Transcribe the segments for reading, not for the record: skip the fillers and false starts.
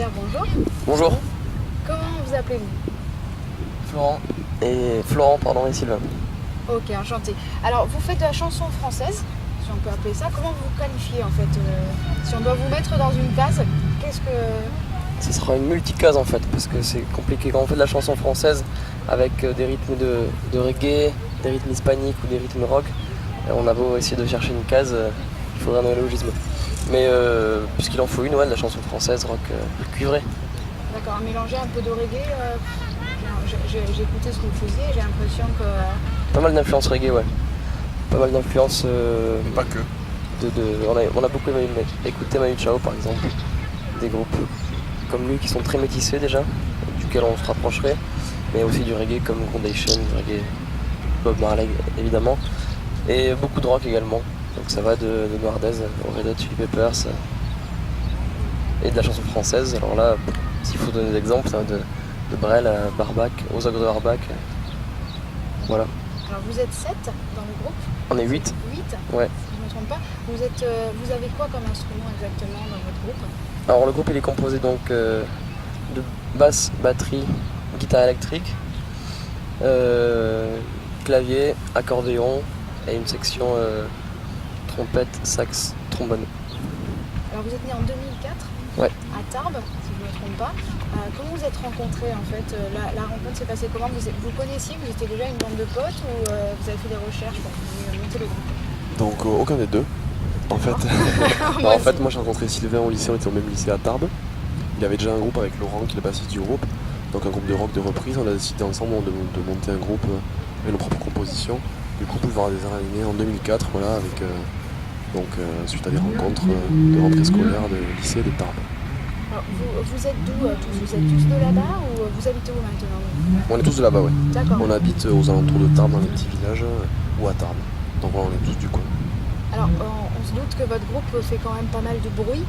Airs, bonjour. Bonjour. Comment vous appelez-vous? Florent, et Sylvain. Ok, enchanté. Alors, vous faites de la chanson française, si on peut appeler ça. Comment vous vous qualifiez en fait? Si on doit vous mettre dans une case, qu'est-ce que... Ce sera une multicase en fait, parce que c'est compliqué quand on fait de la chanson française avec des rythmes de reggae, des rythmes hispaniques ou des rythmes rock. On a beau essayer de chercher une case, il faudrait un néologisme. Mais puisqu'il en faut une, ouais, de la chanson française, rock cuivré. D'accord, mélanger un peu de reggae. J'ai écouté ce que vous faisiez et j'ai l'impression que... Pas mal d'influences reggae, ouais. Pas mal d'influences... Pas que. On a beaucoup écouté Manu Chao par exemple, des groupes comme lui qui sont très métissés déjà, duquel on se rapprocherait, mais aussi du reggae comme Foundation, du reggae Bob Marley évidemment, et beaucoup de rock également. Donc ça va de Noirdaise au Red Hot Chili Peppers et de la chanson française. Alors là, s'il faut donner des exemples, ça va de Brel à Barbac, aux Ogres de Barbac. Voilà. Alors vous êtes 7 dans le groupe? On est 8. 8? Ouais. Si je ne me trompe pas. Vous avez quoi comme instrument exactement dans votre groupe? Alors le groupe il est composé donc de basse, batterie, guitare électrique, clavier, accordéon et une section trompette, sax, trombone. Alors vous êtes né en 2004 Ouais. à Tarbes, si je ne me trompe pas. Comment vous êtes rencontrés en fait? La rencontre s'est passée comment? Vous connaissiez, vous étiez déjà une bande de potes ou vous avez fait des recherches pour monter le groupe? Donc aucun des deux. En fait, moi j'ai rencontré Sylvain au lycée, on était au même lycée à Tarbes. Il y avait déjà un groupe avec Laurent qui est le bassiste du groupe. Donc un groupe de rock de reprise, on a décidé ensemble de monter un groupe avec nos propres compositions. Du coup, Boulevard des Arts est né en 2004, voilà, avec suite à des rencontres de rentrée scolaire de lycée de Tarbes. Alors, vous êtes d'où tous? Vous êtes tous de là-bas ou vous habitez où maintenant? On est tous de là-bas, ouais. D'accord. On habite aux alentours de Tarbes, dans les petits villages, ou à Tarbes. Donc voilà, on est tous du coin. Alors, on se doute que votre groupe fait quand même pas mal de bruit.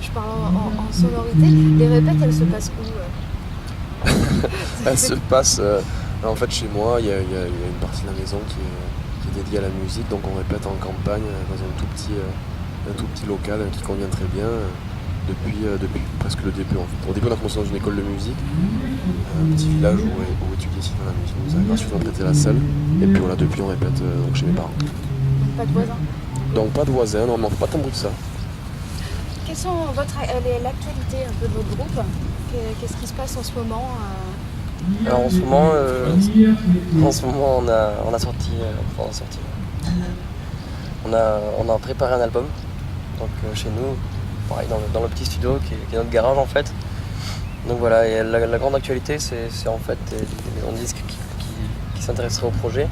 Je parle en sonorité. Les répètes, elles se passent où? Elle se passe en fait chez moi, il y a une partie de la maison qui est dédiée à la musique, donc on répète en campagne dans un tout petit local qui convient très bien depuis presque le début. En fait. Au début on a commencé dans une école de musique, un petit village où étudier ici dans la musique, nous a gracieusement prêté la salle, et puis voilà, depuis on répète donc chez mes parents. Pas de voisins? Donc pas de voisins, non, on fait pas tant de bruit que ça. Quelles sont l'actualité un peu de votre groupe? Qu'est-ce qui se passe en ce moment? Alors en ce moment on a sorti, on a préparé un album, donc chez nous, pareil dans le petit studio qui est notre garage en fait. Donc voilà, et la grande actualité c'est en fait les maisons de disques qui s'intéresseraient au projet,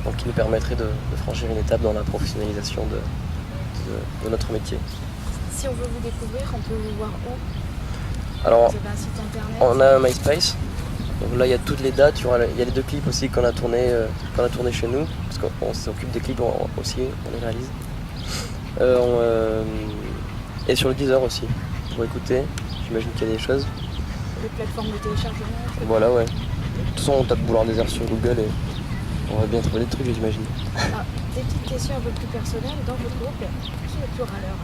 donc qui nous permettrait de franchir une étape dans la professionnalisation de notre métier. Si on veut vous découvrir, on peut vous voir où? Alors, vous avez un site internet? on a un MySpace. Donc là, il y a toutes les dates. Il y a les 2 clips aussi qu'on a tourné chez nous, parce qu'on s'occupe des clips aussi, on les réalise. Et sur le Deezer aussi, pour écouter. J'imagine qu'il y a des choses. Les plateformes de téléchargement? Voilà, ouais. De toute façon, on tape Boulevard des Airs sur Google et on va bien trouver des trucs, j'imagine. Des petites questions un peu plus personnelles. Dans votre groupe, qui est le plus râleur?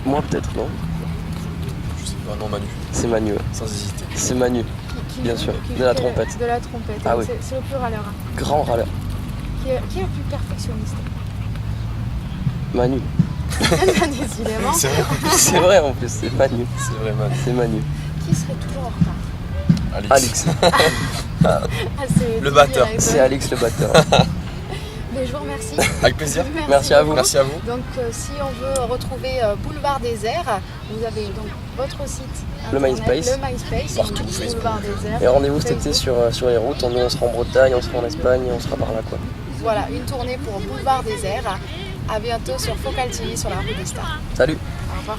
Moi, peut-être, non? Je sais pas, non, Manu. C'est Manu, ouais. Sans hésiter. C'est Manu, bien sûr. De la trompette. De la trompette. Ah oui. C'est le plus râleur. Grand râleur. Qui est le plus perfectionniste? Manu. Décidément. C'est vrai en plus, c'est Manu. C'est vrai, Manu. C'est Manu. Qui serait toujours en retard? Alix. Le batteur. C'est Alix le batteur. Mais je vous remercie. Avec plaisir. Merci à vous. Merci à vous. Donc si on veut retrouver Boulevard des Airs, vous avez donc votre site Le internet, MySpace. le MySpace, Partout, Boulevard des Airs. Et rendez-vous cet été Facebook. sur les routes. On sera en Bretagne, on sera en Espagne, on sera par là quoi. Voilà, une tournée pour Boulevard des Airs. À bientôt sur Focal TV sur la rue des Stars. Salut. Au revoir.